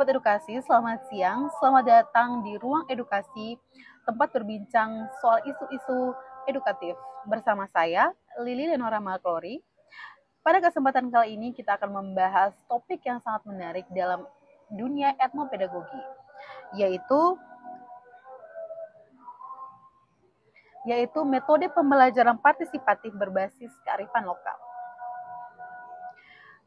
Sobat Edukasi, selamat siang. Selamat datang di Ruang Edukasi, tempat berbincang soal isu-isu edukatif. Bersama saya, Lili Lenora Malklori. Pada kesempatan kali ini, kita akan membahas topik yang sangat menarik dalam dunia etnopedagogi, yaitu metode pembelajaran partisipatif berbasis kearifan lokal.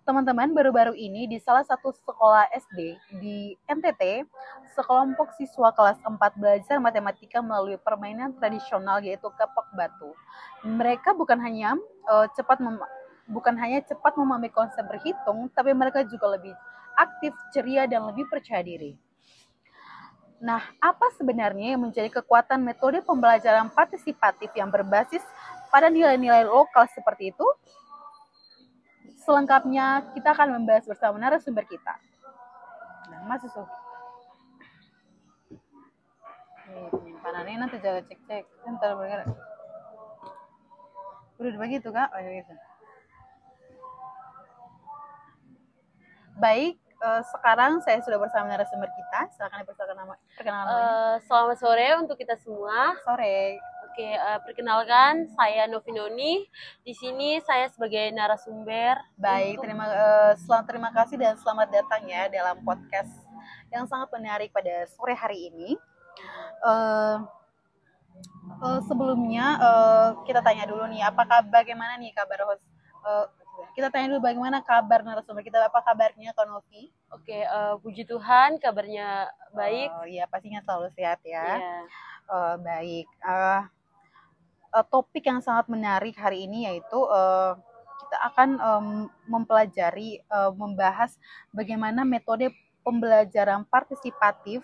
Teman-teman, baru-baru ini di salah satu sekolah SD di NTT, sekelompok siswa kelas 4 belajar matematika melalui permainan tradisional yaitu kepak batu. Mereka bukan hanya cepat memahami konsep berhitung, tapi mereka juga lebih aktif, ceria, dan lebih percaya diri. Nah, apa sebenarnya yang menjadi kekuatan metode pembelajaran partisipatif yang berbasis pada nilai-nilai lokal seperti itu? Selengkapnya kita akan membahas bersama narasumber kita. Nah, Mas Susu. Penyimpanannya nanti jaga cek-cek. Ntar bergerak. Udah begitu, Kak? Oh, ya gitu. Baik, sekarang saya sudah bersama narasumber kita. Silakan perkenalan. Selamat sore untuk kita semua. Sore. Oke, perkenalkan saya Novi Noni. Di sini saya sebagai narasumber. Baik, terima kasih dan selamat datang ya dalam podcast yang sangat menarik pada sore hari ini. Sebelumnya kita tanya dulu nih, bagaimana nih kabar host? Kita tanya dulu bagaimana kabar narasumber kita, apa kabarnya Kak Novi? Oke, puji Tuhan kabarnya baik. Oh iya, pastinya selalu sehat ya. Yeah. Baik. Topik yang sangat menarik hari ini yaitu kita akan membahas bagaimana metode pembelajaran partisipatif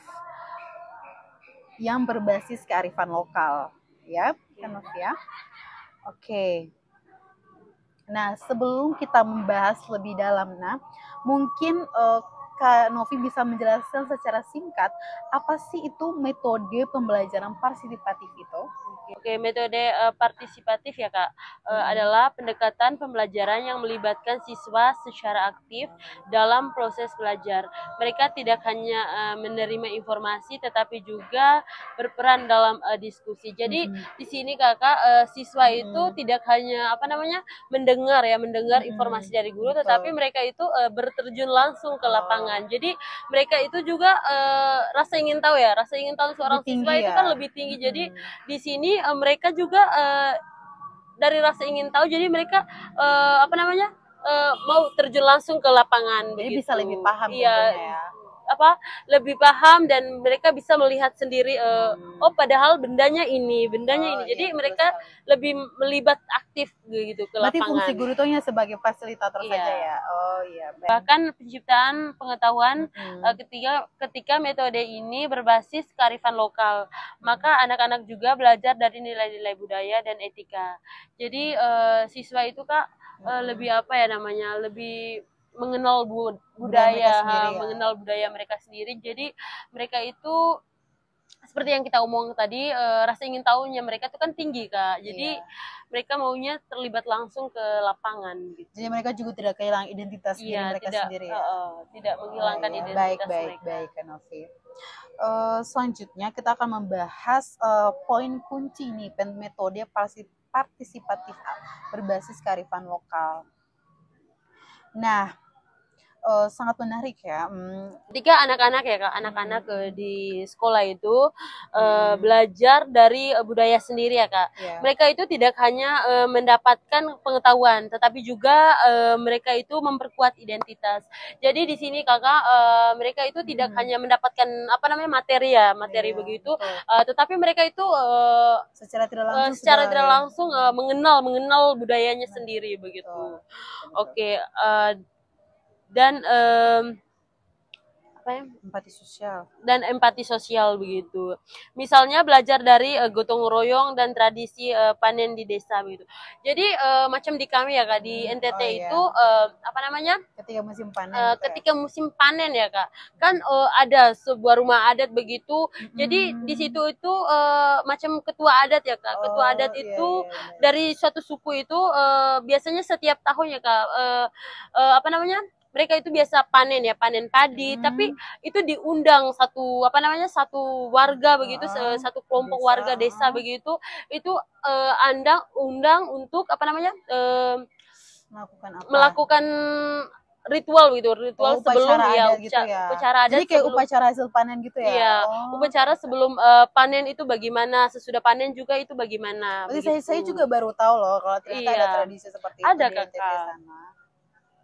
yang berbasis kearifan lokal, ya, kan ya. Oke. Nah, sebelum kita membahas lebih dalam, mungkin Kak Novi bisa menjelaskan secara singkat apa sih itu metode pembelajaran partisipatif itu? Oke, metode partisipatif ya Kak, adalah pendekatan pembelajaran yang melibatkan siswa secara aktif dalam proses belajar. Mereka tidak hanya menerima informasi, tetapi juga berperan dalam diskusi. Jadi di sini Kakak, siswa itu tidak hanya mendengar informasi dari guru, tetapi mereka itu berterjun langsung ke lapangan. Jadi mereka itu juga rasa ingin tahu seorang siswa itu kan lebih tinggi. Jadi di sini mereka juga dari rasa ingin tahu, jadi mereka mau terjun langsung ke lapangan. Jadi begitu. Bisa lebih paham ya. Lebih paham dan mereka bisa melihat sendiri padahal bendanya ini. Jadi mereka lebih melibat aktif gitu ke Berarti lapangan. Fungsi guru itu hanya sebagai fasilitator saja ya. Oh iya. Bahkan penciptaan pengetahuan ketika metode ini berbasis kearifan lokal, maka anak-anak juga belajar dari nilai-nilai budaya dan etika. Jadi siswa itu Kak lebih lebih mengenal mengenal budaya mereka sendiri. Jadi mereka itu seperti yang kita omong tadi, rasa ingin tahunya mereka itu kan tinggi Kak. Jadi mereka maunya terlibat langsung ke lapangan gitu. Jadi mereka juga tidak kehilangan identitas diri mereka sendiri ya. Tidak menghilangkan identitas mereka. Baik Kak Novi. Selanjutnya kita akan membahas poin kunci nih metode partisipatif berbasis kearifan lokal. Nah, sangat menarik ya. Ketika anak-anak di sekolah itu belajar dari budaya sendiri ya Kak. Mereka itu tidak hanya mendapatkan pengetahuan, tetapi juga mereka itu memperkuat identitas. Jadi di sini Kakak, mereka itu tidak hanya mendapatkan materi begitu, tetapi mereka itu secara tidak langsung mengenal budayanya sendiri begitu. Oke. Dan empati sosial begitu. Misalnya belajar dari gotong royong dan tradisi panen di desa begitu. Jadi macam di kami ya Kak, di NTT itu ketika musim panen ya Kak, kan ada sebuah rumah adat begitu. Jadi di situ itu macam ketua adat ya Kak. Ketua adat itu dari suatu suku itu biasanya setiap tahun ya Kak, mereka itu biasa panen ya, panen padi, tapi itu diundang satu apa namanya satu warga begitu, satu kelompok warga desa begitu, itu Anda undang untuk apa namanya melakukan ritual gitu, ritual sebelum ya, gitu ya. upacara adat. Jadi kayak sebelum, upacara hasil panen gitu ya. Iya, upacara sebelum panen itu bagaimana, sesudah panen juga itu bagaimana. Berarti saya juga baru tahu loh kalau ternyata ada tradisi seperti itu ada, di NTT sana.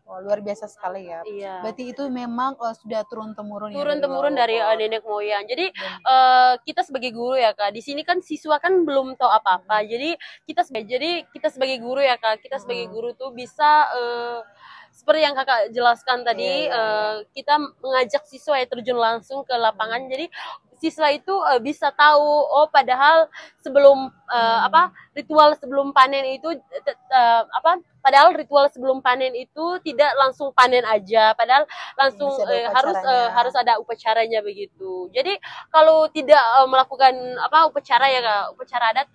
Oh, luar biasa sekali ya. Iya. Berarti itu memang sudah turun-temurun ya. Turun-temurun dari nenek moyang. Jadi kita sebagai guru ya Kak, di sini kan siswa kan belum tahu apa-apa. Jadi kita sebagai guru ya Kak, kita sebagai guru tuh bisa seperti yang Kakak jelaskan tadi, kita mengajak siswa ya terjun langsung ke lapangan. Jadi siswa itu bisa tahu, oh padahal sebelum ritual sebelum panen itu padahal ritual sebelum panen itu tidak langsung panen aja, padahal langsung harus ada upacaranya begitu. Jadi kalau tidak melakukan upacara ya Kak, upacara adat,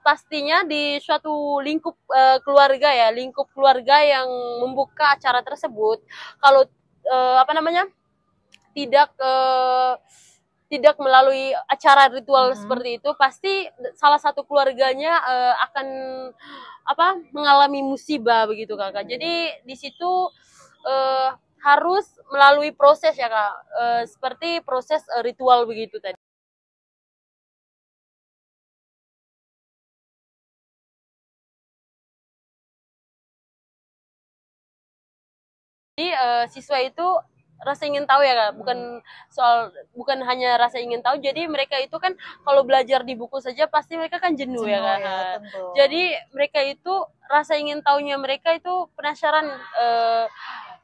pastinya di suatu lingkup keluarga ya, lingkup keluarga yang membuka acara tersebut, kalau tidak melalui acara ritual seperti itu, pasti salah satu keluarganya akan mengalami musibah begitu Kakak. Jadi di situ harus melalui proses ya Kak, seperti proses ritual begitu tadi. Jadi siswa itu rasa ingin tahu ya Kak, bukan hanya rasa ingin tahu. Jadi mereka itu kan kalau belajar di buku saja pasti mereka kan jenuh ya Kak. Ya, jadi mereka itu rasa ingin tahunya, mereka itu penasaran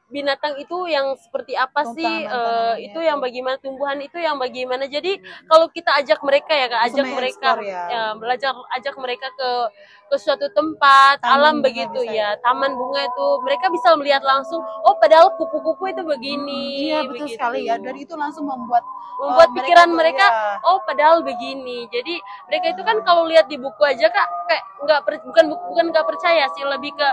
binatang itu yang seperti apa sih, itu yang bagaimana, tumbuhan itu yang bagaimana. Jadi kalau kita ajak mereka ya Kak, ajak mereka ke suatu tempat alam begitu ya, taman bunga itu, mereka bisa melihat langsung, oh padahal kupu-kupu itu begini. Iya betul sekali ya, dan itu langsung membuat pikiran mereka oh padahal begini. Jadi mereka itu kan kalau lihat di buku aja Kak, kayak bukan nggak percaya sih, lebih ke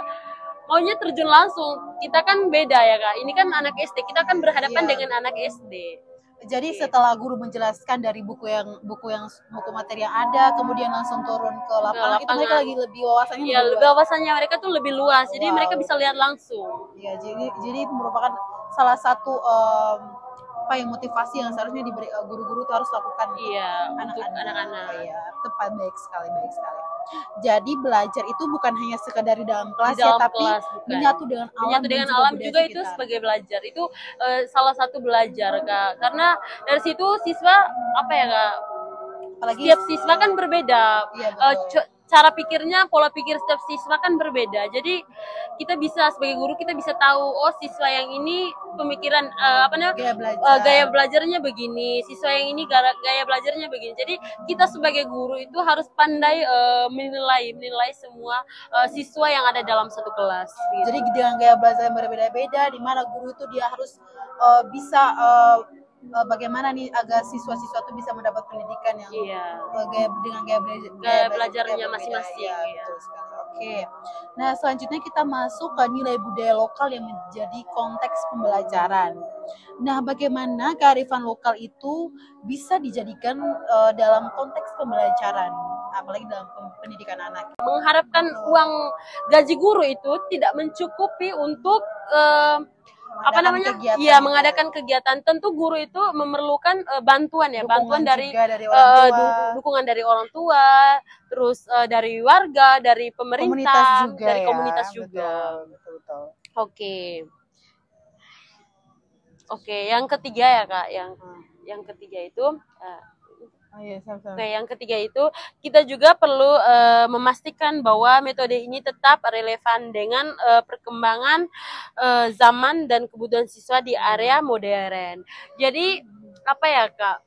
maunya terjun langsung. Kita kan beda ya Kak, ini kan anak SD, kita kan berhadapan dengan anak SD. Jadi setelah guru menjelaskan dari buku materi yang ada, kemudian langsung turun ke lapangan, itu mereka lagi lebih wawasannya. Iya, wawasannya mereka tuh lebih luas. Jadi mereka bisa lihat langsung. Iya, jadi itu merupakan salah satu motivasi yang seharusnya diberi guru-guru itu harus lakukan. Iya, anak-anak. Iya, tepat, baik sekali. Jadi belajar itu bukan hanya sekedar di dalam kelas tapi menyatu dengan alam juga itu sebagai belajar. Itu salah satu belajar Kak. Karena dari situ siswa setiap siswa kan berbeda. Cara pikirnya, pola pikir setiap siswa kan berbeda. Jadi kita bisa sebagai guru kita bisa tahu, oh siswa yang ini pemikiran gaya belajarnya begini, siswa yang ini gaya belajarnya begini. Jadi kita sebagai guru itu harus pandai menilai semua siswa yang ada dalam satu kelas. Gitu. Jadi dengan gaya belajar yang berbeda-beda, di mana guru itu dia harus bisa bagaimana nih agar siswa-siswa itu bisa mendapat pendidikan yang dengan gaya belajarnya masing-masing. Oke. Nah, selanjutnya kita masuk ke nilai budaya lokal yang menjadi konteks pembelajaran. Nah, bagaimana kearifan lokal itu bisa dijadikan dalam konteks pembelajaran, apalagi dalam pendidikan anak? Mengharapkan uang gaji guru itu tidak mencukupi untuk mengadakan kegiatan. Tentu guru itu memerlukan bantuan dukungan dari orang tua, terus dari warga, dari pemerintah, dari komunitas juga. Betul. Oke, yang ketiga ya Kak, yang ketiga itu yang ketiga itu kita juga perlu memastikan bahwa metode ini tetap relevan dengan perkembangan zaman dan kebutuhan siswa di area modern. Jadi Kak?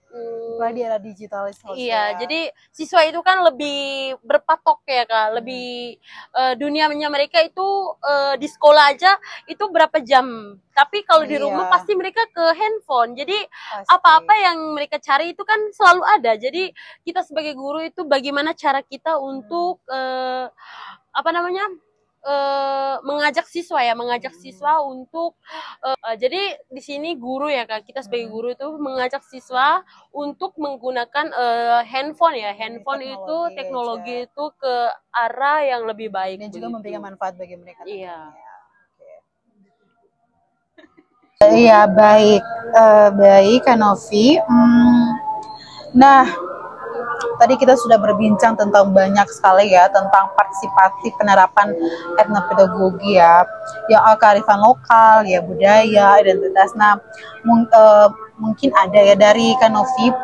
Di era digitalisasi. Iya, jadi siswa itu kan lebih berpatok ya Kak, lebih dunianya mereka itu di sekolah aja itu berapa jam. Tapi kalau di rumah pasti mereka ke handphone. Jadi apa-apa yang mereka cari itu kan selalu ada. Jadi kita sebagai guru itu bagaimana cara kita untuk mengajak siswa untuk jadi di sini guru ya Kak, kita sebagai guru itu mengajak siswa untuk menggunakan handphone itu teknologi itu ke arah yang lebih baik dan juga memberikan manfaat bagi mereka. Iya. Iya, baik, baik Kak Novi. Nah, tadi kita sudah berbincang tentang banyak sekali ya tentang partisipasi penerapan etnopedagogi ya, yang kearifan lokal ya, budaya, identitas. Nah, mungkin ada ya dari Kak Novi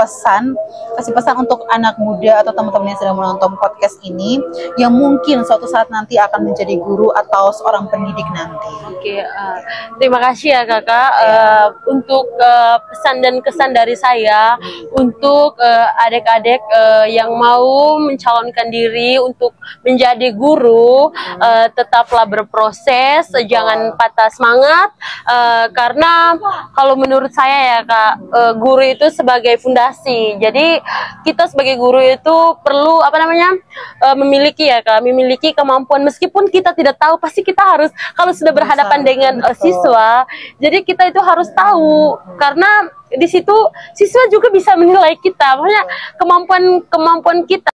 kasih pesan untuk anak muda atau teman-teman yang sedang menonton podcast ini yang mungkin suatu saat nanti akan menjadi guru atau seorang pendidik nanti. Oke, terima kasih ya Kakak untuk pesan dan kesan dari saya untuk adik-adik yang mau mencalonkan diri untuk menjadi guru, tetaplah berproses, jangan patah semangat, karena kalau menurut saya ya Kak, guru itu sebagai fondasi. Jadi kita sebagai guru itu perlu memiliki kemampuan, meskipun kita tidak tahu, pasti kita harus, kalau sudah berhadapan dengan siswa, jadi kita itu harus tahu, karena di situ siswa juga bisa menilai kita, maksudnya kemampuan kita